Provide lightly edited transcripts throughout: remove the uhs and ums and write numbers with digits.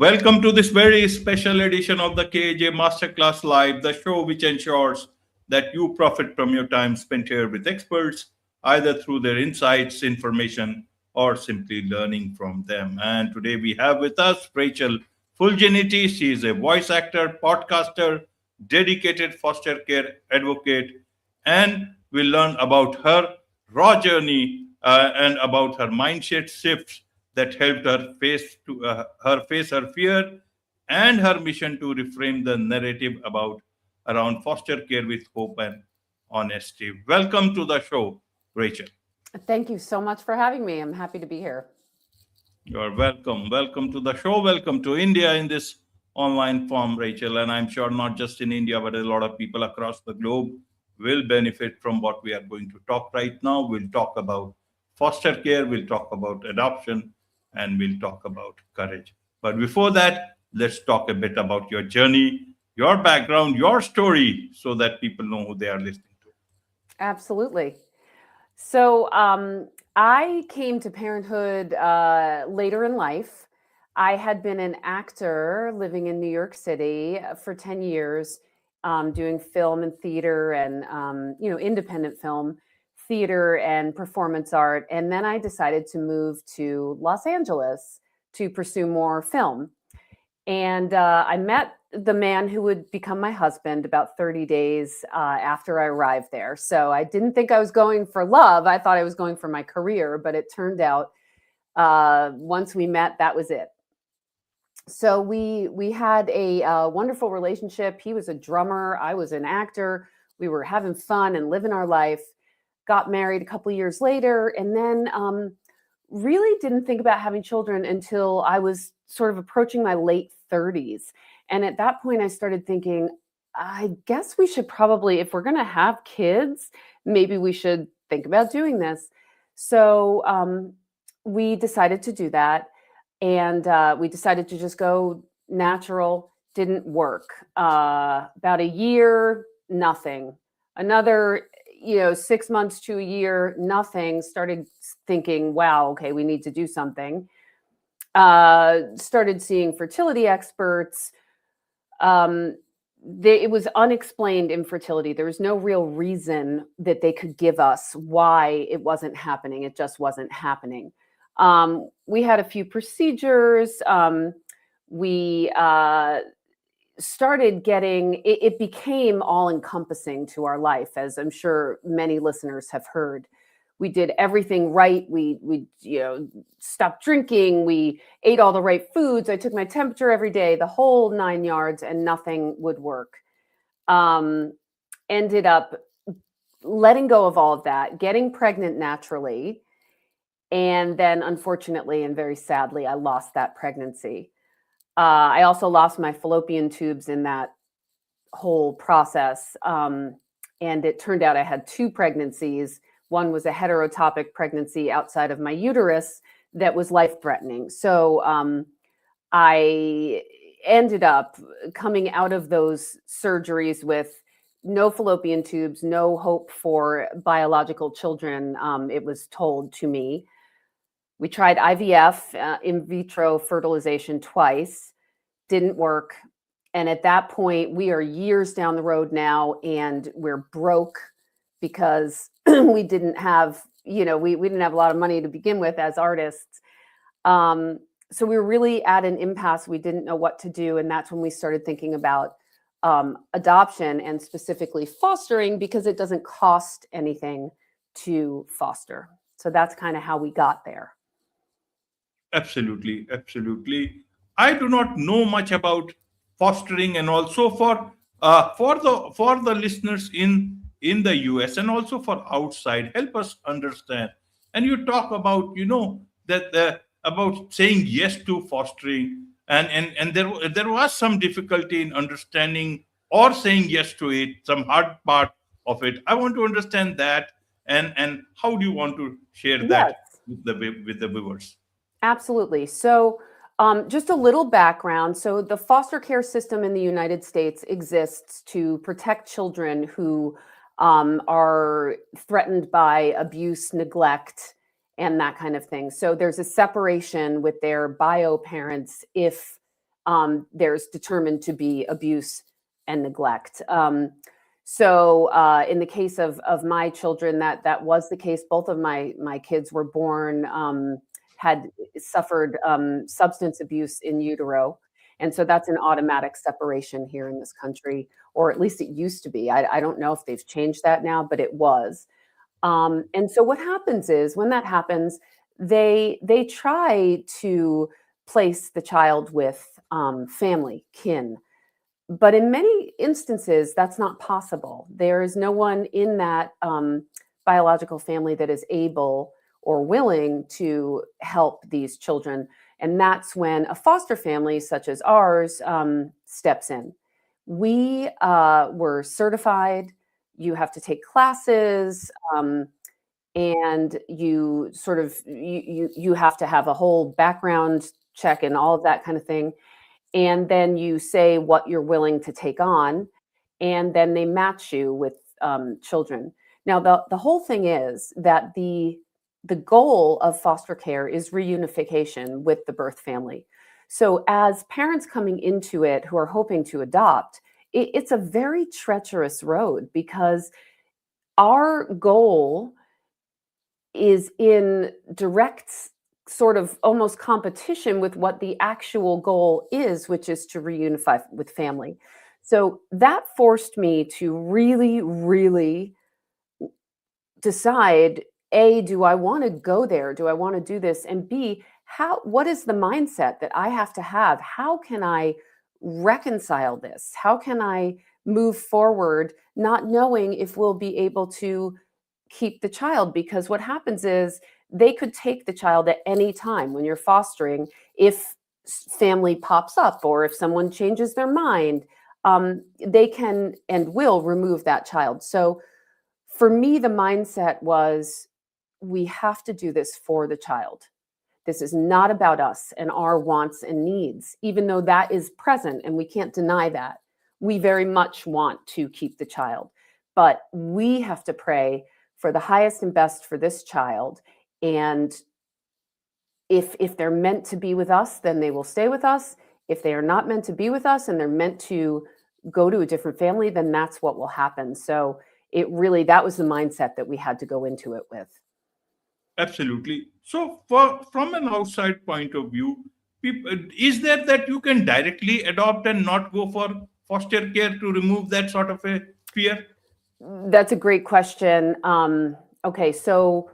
Welcome to this very special edition of the KAJ Masterclass Live, the show which ensures that you profit from your time spent here with experts, either through their insights, information, or simply learning from them. And today we have with us Rachel Fulginiti. She is a voice actor, podcaster, dedicated foster care advocate, and we'll learn about her raw journey and about her mindset shifts that helped her face her fear and her mission to reframe the narrative about around foster care with hope and honesty. Welcome to the show, Rachel. Thank you so much for having me. I'm happy to be here. You're welcome. Welcome to the show. Welcome to India in this online form, Rachel. And I'm sure not just in India, but a lot of people across the globe will benefit from what we are going to talk right now. We'll talk about foster care, we'll talk about adoption, and we'll talk about courage. But before that, let's talk a bit about your journey, your background, your story, so that people know who they are listening to. Absolutely. So I came to parenthood later in life. I had been an actor living in New York City for 10 years, doing film and theater and, independent film, theater and performance art. And then I decided to move to Los Angeles to pursue more film. And I met the man who would become my husband about 30 days after I arrived there. So I didn't think I was going for love. I thought I was going for my career, but it turned out once we met, that was it. So we had a wonderful relationship. He was a drummer. I was an actor. We were having fun and living our life. Got married a couple of years later, and then really didn't think about having children until I was sort of approaching my late 30s. And at that point, I started thinking, I guess we should probably, if we're going to have kids, maybe we should think about doing this. So we decided to do that. And we decided to just go natural. Didn't work. About a year, nothing. Another 6 months to a year, nothing. Started thinking, wow, okay, we need to do something. Started seeing fertility experts. It was unexplained infertility. There was no real reason that they could give us why it wasn't happening. It just wasn't happening. We had a few procedures. We started getting, it became all encompassing to our life, as I'm sure many listeners have heard. We did everything right. We stopped drinking. We ate all the right foods. I took my temperature every day, the whole 9 yards, and nothing would work. Ended up letting go of all of that, getting pregnant naturally. And then unfortunately, and very sadly, I lost that pregnancy. I also lost my fallopian tubes in that whole process. And it turned out I had 2 pregnancies. One was a heterotopic pregnancy outside of my uterus that was life-threatening. So I ended up coming out of those surgeries with no fallopian tubes, no hope for biological children, it was told to me. We tried IVF, in vitro fertilization, twice. Didn't work. And at that point, we are years down the road now, and we're broke because we didn't have, we didn't have a lot of money to begin with as artists. So we were really at an impasse. We didn't know what to do. And that's when we started thinking about adoption, and specifically fostering, because it doesn't cost anything to foster. So that's kind of how we got there. Absolutely, absolutely. I do not know much about fostering, and also for the listeners in the US and also for outside, help us understand. And you talk about that about saying yes to fostering, and there was some difficulty in understanding or saying yes to it, some hard part of it. I want to understand that, and how do you want to share Yes. that with the viewers? Absolutely. So just a little background. So the foster care system in the United States exists to protect children who are threatened by abuse, neglect, and that kind of thing. So there's a separation with their bio parents if there's determined to be abuse and neglect. So in the case of my children, that was the case. Both of my kids were born, had suffered substance abuse in utero. And so that's an automatic separation here in this country, or at least it used to be. I don't know if they've changed that now, but it was. And so what happens is when that happens, they try to place the child with family, kin. But in many instances, that's not possible. There is no one in that biological family that is able or willing to help these children. And that's when a foster family, such as ours, steps in. We were certified. You have to take classes, and you sort of you have to have a whole background check and all of that kind of thing. And then you say what you're willing to take on, and then they match you with children. Now, the whole thing is that the goal of foster care is reunification with the birth family. So as parents coming into it who are hoping to adopt, it's a very treacherous road, because our goal is in direct sort of almost competition with what the actual goal is, which is to reunify with family. So that forced me to really, really decide, A, do I want to go there? Do I want to do this? And B, what is the mindset that I have to have? How can I reconcile this? How can I move forward not knowing if we'll be able to keep the child? Because what happens is they could take the child at any time when you're fostering. If family pops up or if someone changes their mind, they can and will remove that child. So for me, the mindset was, we have to do this for the child. This is not about us and our wants and needs, even though that is present and we can't deny that. We very much want to keep the child, but we have to pray for the highest and best for this child. And if they're meant to be with us, then they will stay with us. If they are not meant to be with us and they're meant to go to a different family, then that's what will happen. So that was the mindset that we had to go into it with. Absolutely. So, from an outside point of view, is there that you can directly adopt and not go for foster care to remove that sort of a fear? That's a great question. Okay, so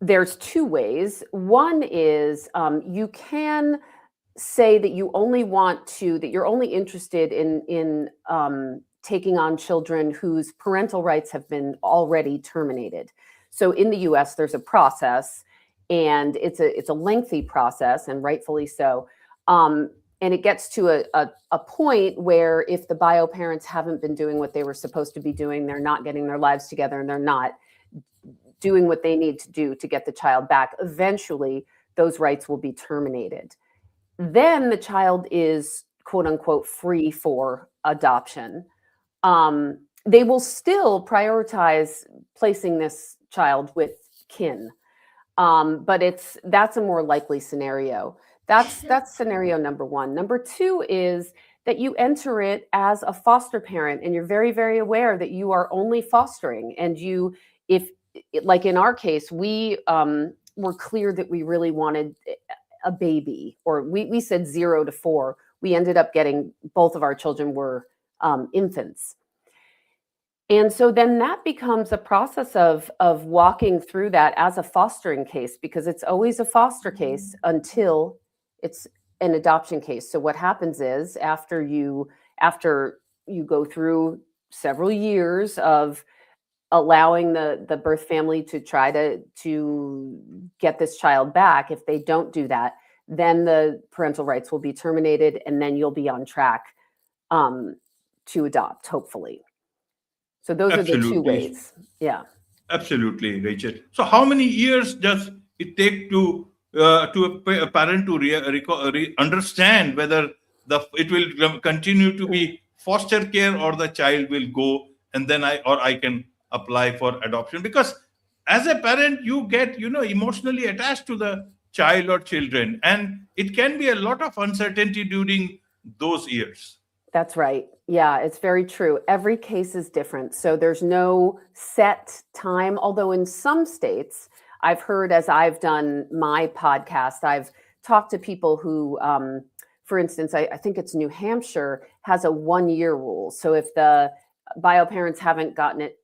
there's two ways. One is you can say that you're only interested in taking on children whose parental rights have been already terminated. So in the U.S., there's a process, and it's a lengthy process, and rightfully so. And it gets to a point where if the bio parents haven't been doing what they were supposed to be doing, they're not getting their lives together, and they're not doing what they need to do to get the child back, eventually those rights will be terminated. Then the child is, quote unquote, free for adoption. They will still prioritize placing this child with kin, but that's a more likely scenario. That's scenario number one. Number two is that you enter it as a foster parent, and you're very, very aware that you are only fostering. And if like in our case, we were clear that we really wanted a baby, or we said 0 to 4. We ended up getting, both of our children were infants. And so then that becomes a process of walking through that as a fostering case, because it's always a foster case until it's an adoption case. So what happens is after you go through several years of allowing the birth family to try to get this child back, if they don't do that, then the parental rights will be terminated, and then you'll be on track to adopt, hopefully. So those are the two ways. Yeah. Absolutely, Rachel. So how many years does it take to a parent to understand whether it will continue to be foster care, or the child will go and then I can apply for adoption? Because as a parent, you get emotionally attached to the child or children, and it can be a lot of uncertainty during those years. That's right. Yeah, it's very true. Every case is different. So there's no set time, although in some states, I've heard as I've done my podcast, I've talked to people who, for instance, I think it's New Hampshire has a 1 year rule. So if the bio parents haven't gotten it,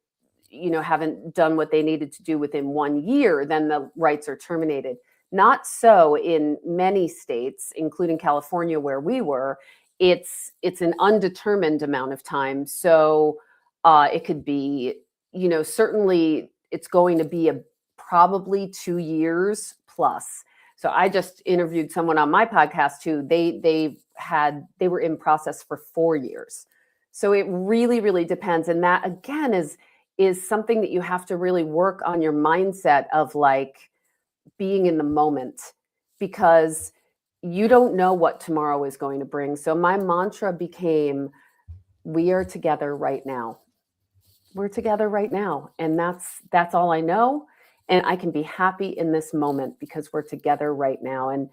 haven't done what they needed to do within 1 year, then the rights are terminated. Not so in many states, including California, where we were. It's an undetermined amount of time. So it could be, certainly it's going to be probably 2 years plus. So I just interviewed someone on my podcast who they were in process for 4 years. So it really, really depends. And that again is something that you have to really work on your mindset of like being in the moment, because you don't know what tomorrow is going to bring. So my mantra became, we are together right now. We're together right now. And that's all I know. And I can be happy in this moment because we're together right now. And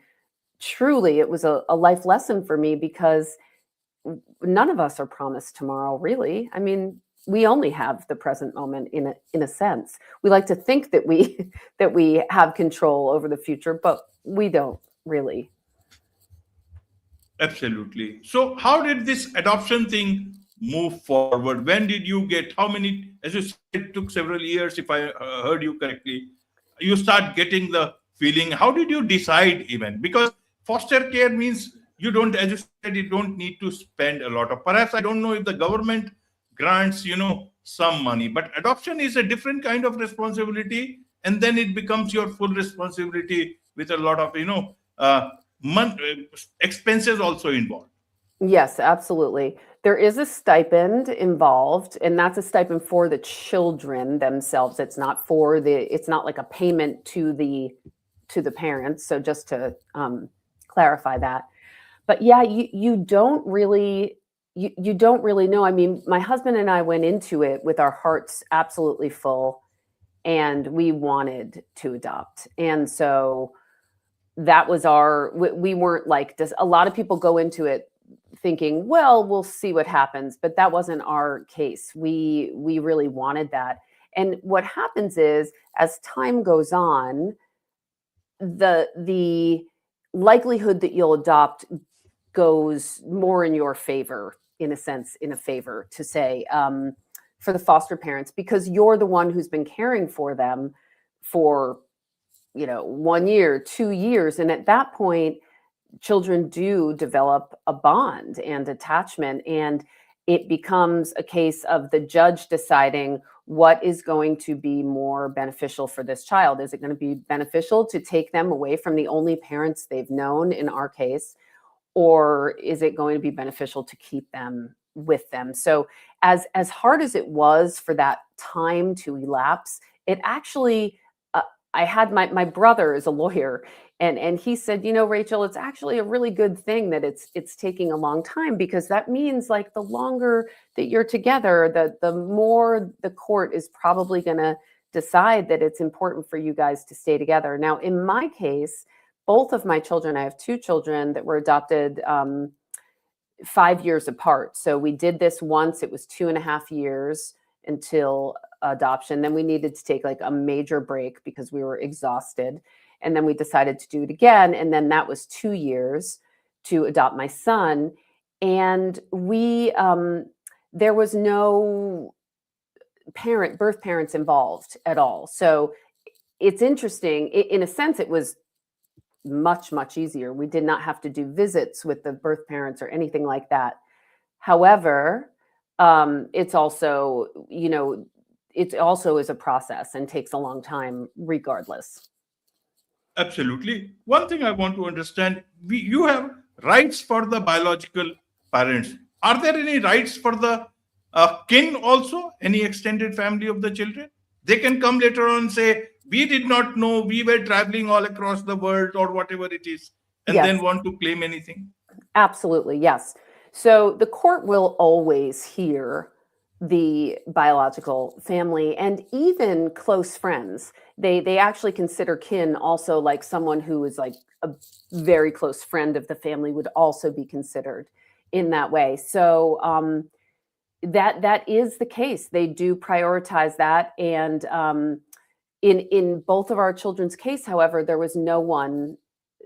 truly, it was a life lesson for me, because none of us are promised tomorrow, really. I mean, we only have the present moment in a sense. We like to think that we have control over the future, but we don't really. Absolutely. So, how did this adoption thing move forward? When did you get how many? As you said, it took several years, if I heard you correctly. You start getting the feeling. How did you decide even? Because foster care means you don't, as you said, you don't need to spend a lot of. Perhaps I don't know if the government grants, some money, but adoption is a different kind of responsibility, and then it becomes your full responsibility with a lot of, month expenses also involved. Yes, absolutely. There is a stipend involved, and that's a stipend for the children themselves. It's not like a payment to the parents. So just to clarify that. But yeah, you don't really you don't really know. I mean, my husband and I went into it with our hearts absolutely full, and we wanted to adopt. And so that was we weren't like this. A lot of people go into it thinking, well, we'll see what happens, but that wasn't our case. We really wanted that. And what happens is, as time goes on, the likelihood that you'll adopt goes more in your favor, in a sense, to say, for the foster parents, because you're the one who's been caring for them for 1 year, 2 years. And at that point, children do develop a bond and attachment, and it becomes a case of the judge deciding what is going to be more beneficial for this child. Is it going to be beneficial to take them away from the only parents they've known, in our case, or is it going to be beneficial to keep them with them? So as hard as it was for that time to elapse, it actually, I had my brother is a lawyer, and he said, Rachel, it's actually a really good thing that it's taking a long time, because that means like the longer that you're together, the more the court is probably going to decide that it's important for you guys to stay together. Now, in my case, both of my children, I have two children that were adopted 5 years apart. So we did this once. It was 2.5 years until adoption. Then we needed to take like a major break because we were exhausted. And then we decided to do it again. And then that was 2 years to adopt my son. And there was no birth parents involved at all. So it's interesting. In a sense, it was much, much easier. We did not have to do visits with the birth parents or anything like that. However, it's also, it also is a process and takes a long time regardless. Absolutely. One thing I want to understand, you have rights for the biological parents. Are there any rights for the kin also, any extended family of the children? They can come later on and say, we did not know, we were traveling all across the world or whatever it is, and Yes. then want to claim anything? Absolutely, yes. So the court will always hear the biological family, and even close friends. They actually consider kin also, like someone who is like a very close friend of the family would also be considered in that way. So that is the case. They do prioritize that, and in both of our children's case, however, there was no one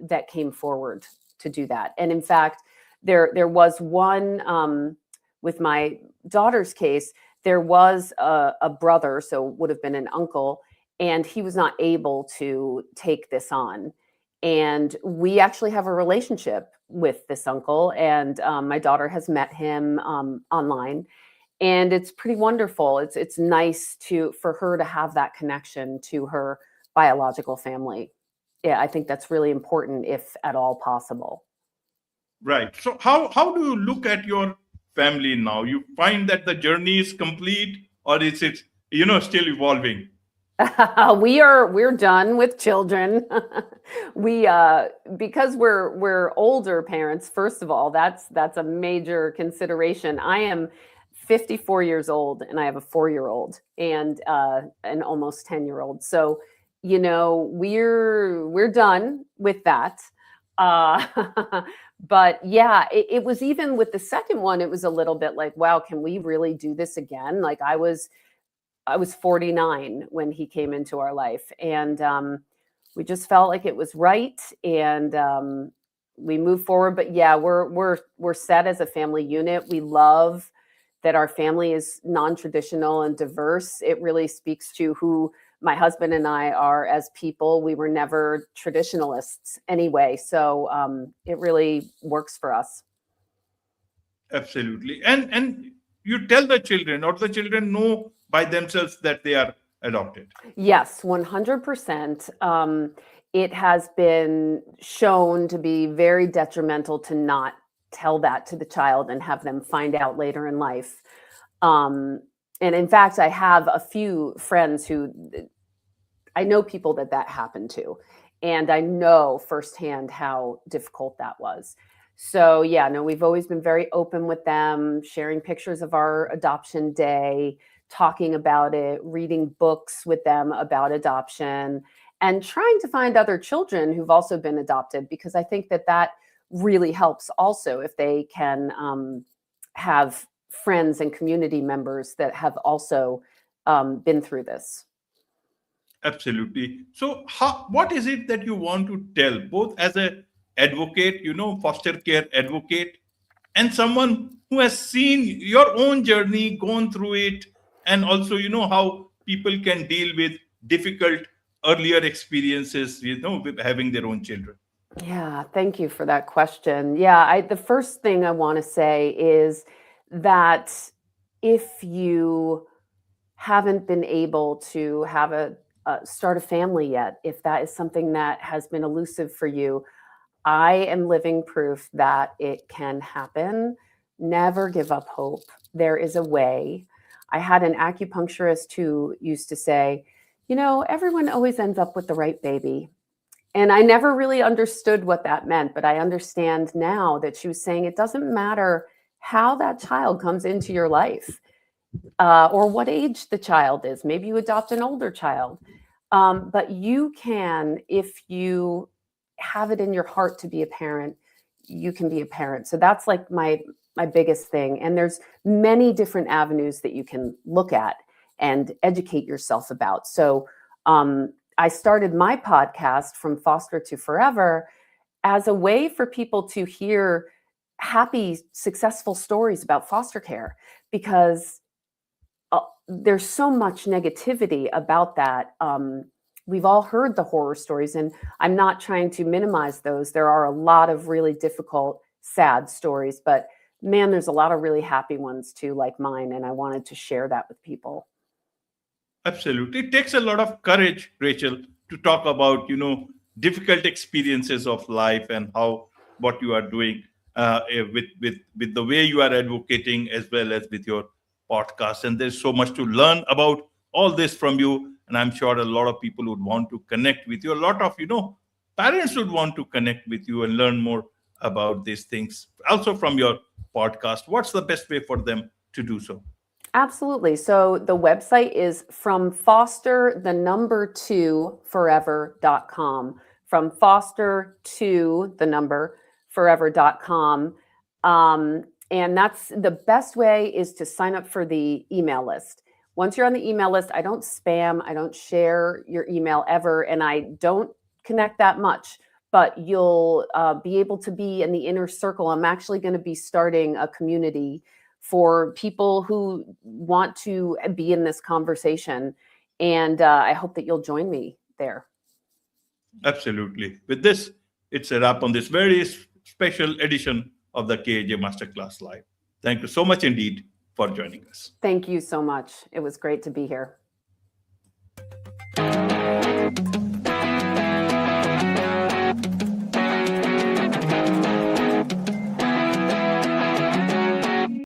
that came forward to do that. And in fact, there was one with my daughter's case. There was a brother, so would have been an uncle, and he was not able to take this on. And we actually have a relationship with this uncle, and my daughter has met him online, and it's pretty wonderful. It's nice for her to have that connection to her biological family. Yeah, I think that's really important, if at all possible. Right. So how do you look at your family now? You find that the journey is complete, or is it still evolving? We're done with children. We because we're older parents. First of all, that's a major consideration. I am 54 years old, and I have a 4-year-old and an almost 10-year-old. So we're done with that. But yeah, it was, even with the second one, it was a little bit like, wow, can we really do this again? Like I was 49 when he came into our life, and we just felt like it was right, and we moved forward. But yeah, we're set as a family unit. We love that our family is non-traditional and diverse. It really speaks to who my husband and I are as people. We were never traditionalists anyway, so it really works for us. Absolutely. And you tell the children, or the children know by themselves that they are adopted? Yes, 100%. It has been shown to be very detrimental to not tell that to the child and have them find out later in life. And in fact, I have a few friends who I know people that happened to, and I know firsthand how difficult that was. So yeah, no, we've always been very open with them, sharing pictures of our adoption day, talking about it, reading books with them about adoption, and trying to find other children who've also been adopted, because I think that really helps also, if they can have friends and community members that have also been through this. Absolutely. So, what is it that you want to tell, both as a advocate, foster care advocate, and someone who has seen your own journey, gone through it, and also, how people can deal with difficult earlier experiences, with having their own children? Yeah, thank you for that question. Yeah, the first thing I want to say is that if you haven't been able to have start a family yet, if that is something that has been elusive for you, I am living proof that it can happen. Never give up hope. There is a way. I had an acupuncturist who used to say, everyone always ends up with the right baby. And I never really understood what that meant, but I understand now that she was saying it doesn't matter how that child comes into your life, or what age the child is. Maybe you adopt an older child, but you can, if you have it in your heart to be a parent, you can be a parent. So that's like my biggest thing. And there's many different avenues that you can look at and educate yourself about. So I started my podcast, From Foster to Forever, as a way for people to hear happy, successful stories about foster care, because there's so much negativity about that. We've all heard the horror stories, and I'm not trying to minimize those. There are a lot of really difficult, sad stories, but man, there's a lot of really happy ones too, like mine, and I wanted to share that with people. Absolutely. It takes a lot of courage, Rachel, to talk about, difficult experiences of life, and what you are doing with the way you are advocating, as well as with your podcast. And there's so much to learn about all this from you. And I'm sure a lot of people would want to connect with you. A lot of, parents would want to connect with you and learn more about these things. Also from your podcast, what's the best way for them to do so? Absolutely. So the website is from foster the number 2 forever.com. From foster to the number forever.com. And that's the best way is to sign up for the email list. Once you're on the email list, I don't spam, I don't share your email ever, and I don't connect that much. But you'll be able to be in the inner circle. I'm actually going to be starting a community for people who want to be in this conversation. And I hope that you'll join me there. Absolutely. With this, it's a wrap on this very special edition of the KAJ Masterclass Live. Thank you so much indeed for joining us. Thank you so much. It was great to be here.